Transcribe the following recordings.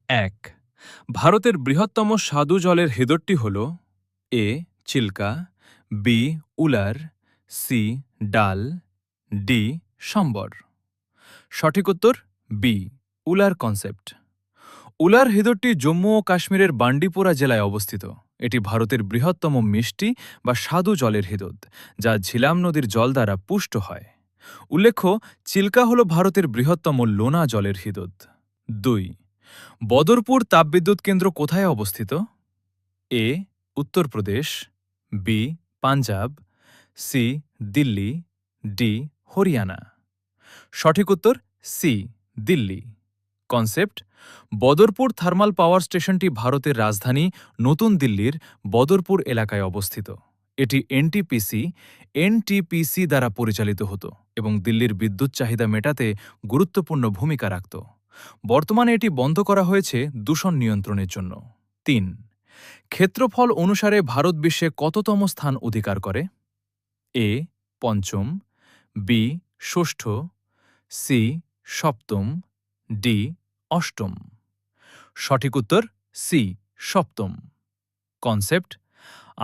এক। ভারতের বৃহত্তম স্বাদু জলের হ্রদটি হল এ. চিল্কা, বি. উলার, সি. ডাল, ডি. সম্বর। সঠিক উত্তর বি. উলার কনসেপ্ট। উলার হ্রদটি জম্মু ও কাশ্মীরের বান্ডিপোরা জেলায় অবস্থিত। এটি ভারতের বৃহত্তম মিষ্টি বা স্বাদু জলের হ্রদ, যা ঝিলাম নদীর জল দ্বারা পুষ্ট হয়। উল্লেখ্য, চিল্কা হল ভারতের বৃহত্তম লোনা জলের হ্রদ। ২। বদরপুর তাপবিদ্যুৎ কেন্দ্র কোথায় অবস্থিত? A. Uttar Pradesh, B. Punjab, C. Delhi, D. Haryana. সঠিক উত্তর C. Delhi. Concept: Badarpur thermal power স্টেশনটি ভারতের রাজধানী নতুন দিল্লির বদরপুর এলাকায় অবস্থিত। এটি এনটিপিসি দ্বারা পরিচালিত হতো এবং দিল্লির বিদ্যুৎ চাহিদা মেটাতে গুরুত্বপূর্ণ ভূমিকা রাখত। বর্তমানে এটি বন্ধ করা হয়েছে দূষণ নিয়ন্ত্রণের জন্য। ৩। ক্ষেত্রফল অনুসারে ভারত বিশ্বে কততম স্থান অধিকার করে? এ. পঞ্চম, বি. ষষ্ঠ, সি. সপ্তম, ডি. অষ্টম। সঠিক উত্তর সি. সপ্তম। কনসেপ্ট: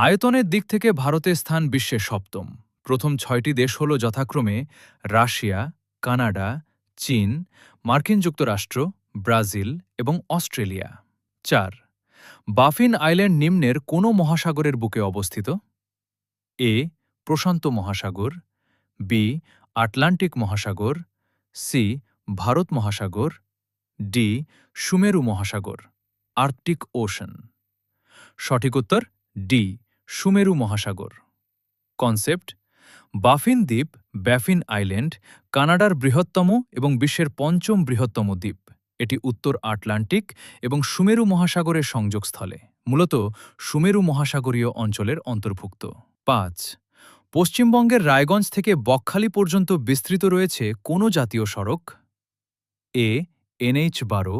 আয়তনের দিক থেকে ভারতের স্থান বিশ্বে সপ্তম। প্রথম ৬টি দেশ হল যথাক্রমে রাশিয়া, কানাডা, চীন, মার্কিন যুক্তরাষ্ট্র, ব্রাজিল এবং অস্ট্রেলিয়া। ৪। বাফিন আইল্যান্ড নিম্নের কোন মহাসাগরের বুকে অবস্থিত? এ. প্রশান্ত মহাসাগর, বি. আটলান্টিক মহাসাগর, সি. ভারত মহাসাগর, ডি. সুমেরু মহাসাগর, আর্কটিক ওশন। সঠিক উত্তর ডি. সুমেরু মহাসাগর। কনসেপ্ট: বাফিন দ্বীপ, ব্যাফিন আইল্যান্ড, কানাডার বৃহত্তম এবং বিশ্বের পঞ্চম বৃহত্তম দ্বীপ। এটি উত্তর আটলান্টিক এবং সুমেরু মহাসাগরের সংযোগস্থলে, মূলত সুমেরু মহাসাগরীয় অঞ্চলের অন্তর্ভুক্ত। ৫। পশ্চিমবঙ্গের রায়গঞ্জ থেকে বকখালি পর্যন্ত বিস্তৃত রয়েছে কোন জাতীয় সড়ক? A. NH-12,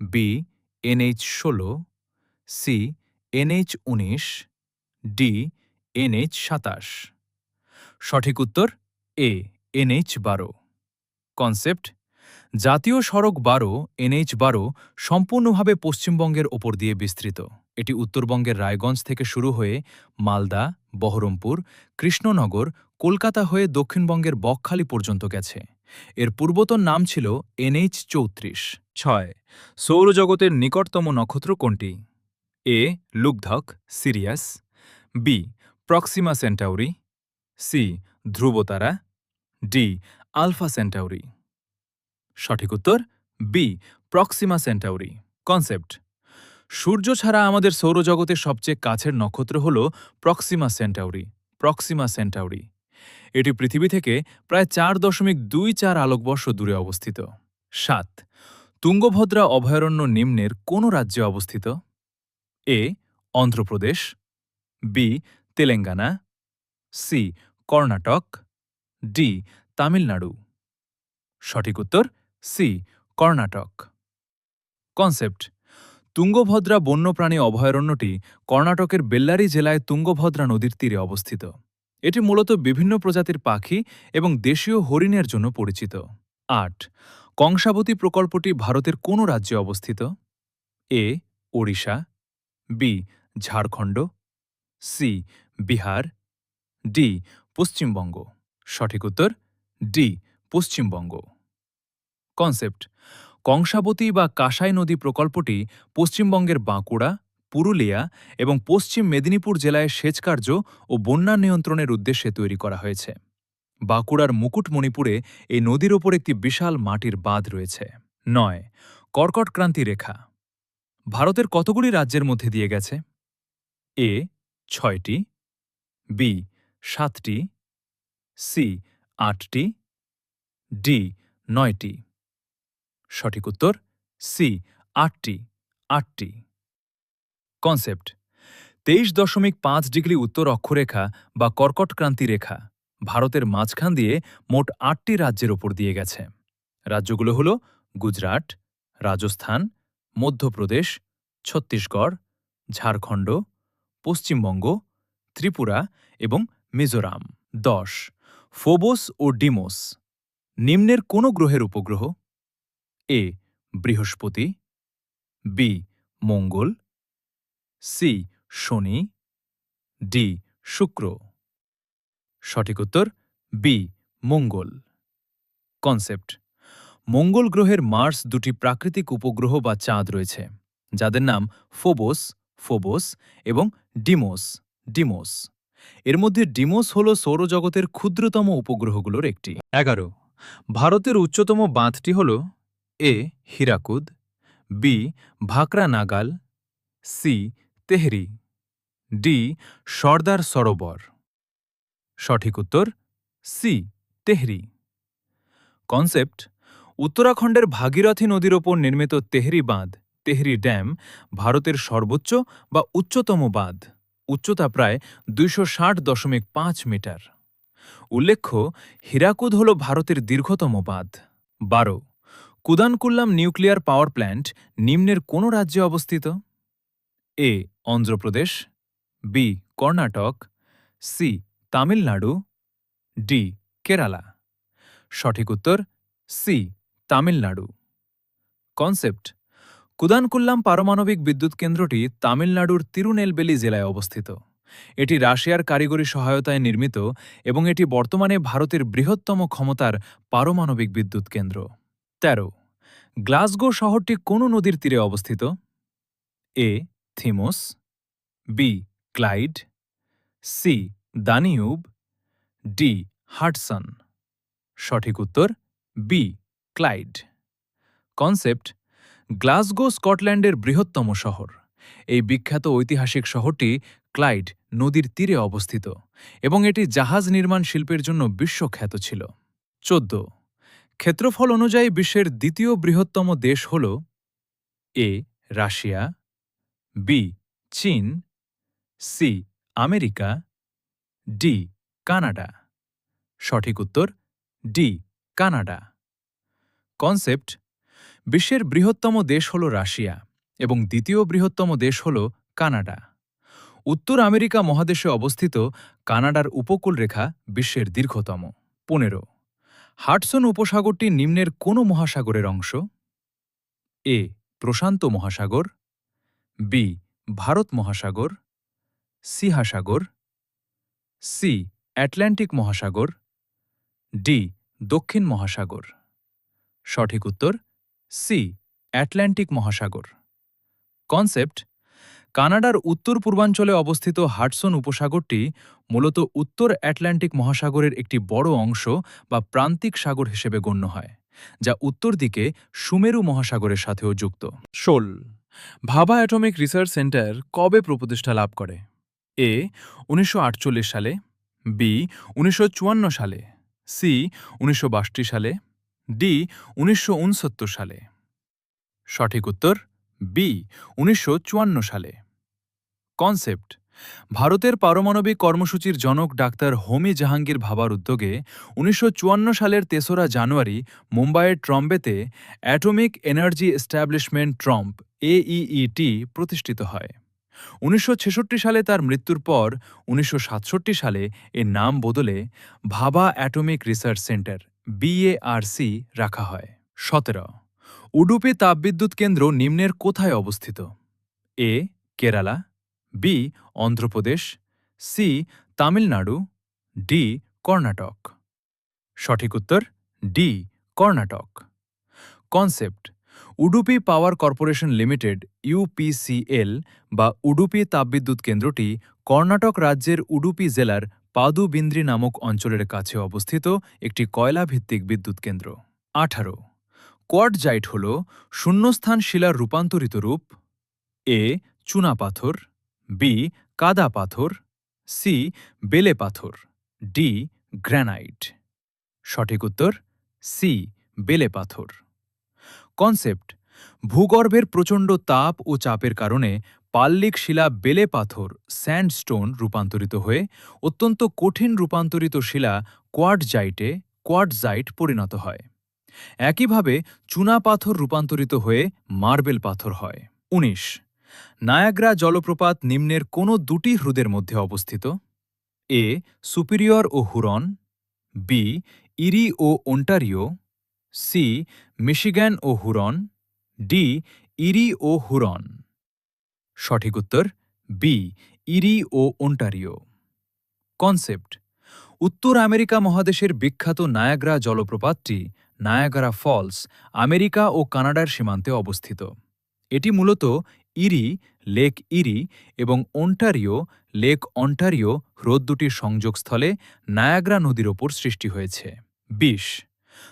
B. NH-16, C. NH-19, D. NH-27। সঠিক উত্তর এ. NH-12। কনসেপ্ট: জাতীয় সড়ক ১২ NH-12 সম্পূর্ণভাবে পশ্চিমবঙ্গের ওপর দিয়ে বিস্তৃত। এটি উত্তরবঙ্গের রায়গঞ্জ থেকে শুরু হয়ে মালদা, বহরমপুর, কৃষ্ণনগর, কলকাতা হয়ে দক্ষিণবঙ্গের বকখালি পর্যন্ত গেছে। এর পূর্বতন নাম ছিল NH-34। ৬। সৌরজগতের নিকটতম নক্ষত্র কোনটি? এ. লুকধক, Sirius, B. Proxima Centauri, C. ধ্রুবতারা, ডি. Alpha Centauri. সঠিক উত্তর বি. Proxima Centauri. কনসেপ্ট: সূর্য ছাড়া আমাদের সৌরজগতের সবচেয়ে কাছের নক্ষত্র হল প্রক্সিমা সেন্টাউরি। Proxima Centauri. এটি পৃথিবী থেকে প্রায় ৪.24 আলোকবর্ষ দূরে অবস্থিত। ৭। তুঙ্গভদ্রা অভয়ারণ্য নিম্নের কোন রাজ্যে অবস্থিত? A. Andhra Pradesh, B. Telangana, C. Karnataka, D. Tamil Nadu. সঠিক উত্তর সি. কর্ণাটক। কনসেপ্ট: তুঙ্গভদ্রা বন্যপ্রাণী অভয়ারণ্যটি কর্ণাটকের বেল্লারি জেলায় তুঙ্গভদ্রা নদীর তীরে অবস্থিত। এটি মূলত বিভিন্ন প্রজাতির পাখি এবং দেশীয় হরিণের জন্য পরিচিত। ৮। কংসাবতী প্রকল্পটি ভারতের কোন রাজ্যে অবস্থিত? A. Odisha, B. Jharkhand, C. Bihar, D. Paschimbanga. সঠিক উত্তর ডি. পশ্চিমবঙ্গ। কনসেপ্ট: কংসাবতী বা কাঁসাই নদী প্রকল্পটি পশ্চিমবঙ্গের বাঁকুড়া, পুরুলিয়া এবং পশ্চিম মেদিনীপুর জেলায় সেচ কার্য ও বন্যা নিয়ন্ত্রণের উদ্দেশ্যে তৈরি করা হয়েছে। বাঁকুড়ার মুকুটমণিপুরে এই নদীর ওপর একটি বিশাল মাটির বাঁধ রয়েছে। ৯। কর্কট ক্রান্তি রেখা ভারতের কতগুলি রাজ্যের মধ্যে দিয়ে গেছে? এ. ৬টি, বি. ৭টি, সি. ৮টি, ডি. ৯টি। সঠিক উত্তর সি. ৮টি। ৮টি। কনসেপ্ট: ২৩.৫ ডিগ্রি উত্তর অক্ষরেখা বা কর্কট ক্রান্তি রেখা ভারতের মাঝখান দিয়ে মোট ৮টি রাজ্যের ওপর দিয়ে গেছে। রাজ্যগুলো হল গুজরাট, রাজস্থান, মধ্যপ্রদেশ, ছত্তিশগড়, ঝাড়খণ্ড, পশ্চিমবঙ্গ, ত্রিপুরা এবং মিজোরাম। ১০। ফোবোস ও ডিমোস নিম্নের কোন গ্রহের উপগ্রহ? এ. বৃহস্পতি, বি মঙ্গল, সি শনি, ডি শুক্র। সঠিক উত্তর বি মঙ্গল। কনসেপ্ট: মঙ্গল গ্রহের মার্স দুটি প্রাকৃতিক উপগ্রহ বা চাঁদ রয়েছে, যাদের নাম ফোবোস ফোবোস এবং ডিমোস ডিমোস। এর মধ্যে ডিমোস হল সৌরজগতের ক্ষুদ্রতম উপগ্রহগুলোর একটি। 11 ভারতের উচ্চতম বাঁধটি হল এ হীরাকুদ, বি ভাকরা নাগাল, সি তেহরি, ডি সর্দার সরোবর। সঠিক উত্তর সি তেহরি। কনসেপ্ট: উত্তরাখণ্ডের ভাগীরথী নদীর ওপর নির্মিত তেহরি বাঁধ তেহরি ড্যাম ভারতের সর্বোচ্চ বা উচ্চতম বাঁধ, উচ্চতা প্রায় 260.5 মিটার। উল্লেখ্য, হীরাকুদ হল ভারতের দীর্ঘতম বাঁধ। 12 কুদানকুল্লাম নিউক্লিয়ার পাওয়ার প্ল্যান্ট নিম্নের কোন রাজ্যে অবস্থিত? A Andhra Pradesh, B Karnataka, C Tamil Nadu, D Kerala. সঠিক উত্তর সি তামিলনাড়ু। কনসেপ্ট: কুদানকুল্লাম পারমাণবিক বিদ্যুৎ কেন্দ্রটি তামিলনাড়ুর তিরুনেলবেলি জেলায় অবস্থিত। এটি রাশিয়ার কারিগরি সহায়তায় নির্মিত এবং এটি বর্তমানে ভারতের বৃহত্তম ক্ষমতার পারমাণবিক বিদ্যুৎ কেন্দ্র। 13 গ্লাসগো শহরটি কোন নদীর তীরে অবস্থিত? A Thames, B Clyde, C Danube, D Hudson. সঠিক উত্তর বি ক্লাইড। কনসেপ্ট: গ্লাসগো স্কটল্যান্ডের বৃহত্তম শহর। এই বিখ্যাত ঐতিহাসিক শহরটি ক্লাইড নদীর তীরে অবস্থিত এবং এটি জাহাজ নির্মাণ শিল্পের জন্য বিশ্বখ্যাত ছিল। 14 ক্ষেত্রফল অনুযায়ী বিশ্বের দ্বিতীয় বৃহত্তম দেশ হল এ রাশিয়া, বি চীন, সি আমেরিকা, ডি কানাডা। সঠিক উত্তর ডি কানাডা। কনসেপ্ট: বিশ্বের বৃহত্তম দেশ হল রাশিয়া এবং দ্বিতীয় বৃহত্তম দেশ হল কানাডা। উত্তর আমেরিকা মহাদেশে অবস্থিত কানাডার উপকূলরেখা বিশ্বের দীর্ঘতম। 15 হাডসন উপসাগরটি নিম্নের কোন মহাসাগরের অংশ? এ প্রশান্ত মহাসাগর, বি ভারত মহাসাগর, সিহা সাগর, সি আটলান্টিক মহাসাগর, ডি দক্ষিণ মহাসাগর। সঠিক উত্তর সি আটলান্টিক মহাসাগর। কনসেপ্ট: কানাডার উত্তর পূর্বাঞ্চলে অবস্থিত হাডসন উপসাগরটি মূলত উত্তর আটলান্টিক মহাসাগরের একটি বড় অংশ বা প্রান্তিক সাগর হিসেবে গণ্য হয়, যা উত্তর দিকে সুমেরু মহাসাগরের সাথেও যুক্ত। 16 ভাবা অ্যাটমিক রিসার্চ সেন্টার কবে প্রতিষ্ঠা লাভ করে? এ 1948 সালে, বি 1954 সালে, সি 1962 সালে, ডি 1969 সালে। সঠিক উত্তর বি 1954 সালে। কনসেপ্ট: ভারতের পারমাণবিক কর্মসূচির জনক ডাক্তার হোমি জাহাঙ্গীর ভাবার উদ্যোগে 1954 সালের 3রা জানুয়ারি মুম্বাইয়ের ট্রম্বেতে atomic energy establishment Trump AEET প্রতিষ্ঠিত হয়। 1966 সালে তার মৃত্যুর পর 1967 সালে এর নাম বদলে ভাবা অ্যাটমিক রিসার্চ সেন্টার BARC রাখা হয়। 17 উডুপি তাপবিদ্যুৎ কেন্দ্র নিম্নের কোথায় অবস্থিত? A Kerala, B Andhra Pradesh, C Tamil Nadu, D Karnataka. সঠিক উত্তর D Karnataka. Concept: Udupi power corporation limited UPCL বা উডুপি তাপবিদ্যুৎ কেন্দ্রটি কর্ণাটক রাজ্যের উডুপি জেলার পাদুবিন্দ্রি নামক অঞ্চলের কাছে অবস্থিত একটি কয়লাভিত্তিক বিদ্যুৎ কেন্দ্র। 18 কোয়ার্টজাইট হল শূন্যস্থান শিলার রূপান্তরিত রূপ। এ চুনাপাথর, বি কাদা পাথর, সি বেলে পাথর, ডি গ্র্যানাইট। সঠিক উত্তর সি বেলে পাথর। কনসেপ্ট: ভূগর্ভের প্রচণ্ড তাপ ও চাপের কারণে পাললিক শিলা বেলে পাথর স্যান্ডস্টোন রূপান্তরিত হয়ে অত্যন্ত কঠিন রূপান্তরিত শিলা কোয়ার্টজাইট পরিণত হয়। একইভাবে চুনা পাথর রূপান্তরিত হয়ে মার্বেল পাথর হয়। 19 নায়াগ্রা জলপ্রপাত নিম্নের কোন দুটি হ্রদের মধ্যে অবস্থিত? এ সুপিরিয়র ও হুরন, বি ইরি ও ওন্টারিও, সি মিশিগান ও হুরন, ডি ইরি ও হুরন। সঠিক উত্তর বি ইরি ও ওন্টারিও। কনসেপ্ট: উত্তর আমেরিকা মহাদেশের বিখ্যাত নায়াগ্রা জলপ্রপাতটি নায়াগ্রা ফলস আমেরিকা ও কানাডার সীমান্তে অবস্থিত। এটি মূলত ইরি লেক ইরি এবং ওন্টারিও লেক অন্টারিও হ্রদ দুটির সংযোগস্থলে নায়াগ্রা নদীর ওপর সৃষ্টি হয়েছে। ২০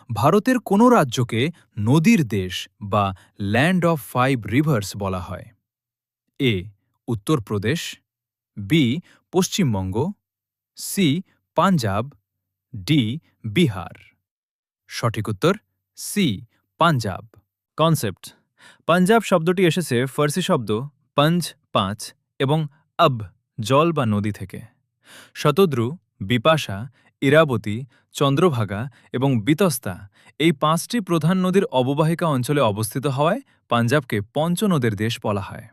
ভারতের কোন রাজ্যকে নদীর দেশ বা ল্যান্ড অফ 5 রিভার্স বলা হয়? A Uttar Pradesh, B Paschimbanga, C Punjab, D Bihar. সঠিক উত্তর সি পাঞ্জাব। কনসেপ্ট: পাঞ্জাব শব্দটি এসেছে ফার্সি শব্দ পঞ্জ ৫ এবং আব জল বা নদী থেকে। শতদ্রু, বিপাশা, ইরাবতী, চন্দ্রভাগা এবং বিতস্তা এই ৫টি প্রধান নদীর অববাহিকা অঞ্চলে অবস্থিত হওয়ায় পাঞ্জাবকে পঞ্চনদের দেশ বলা হয়।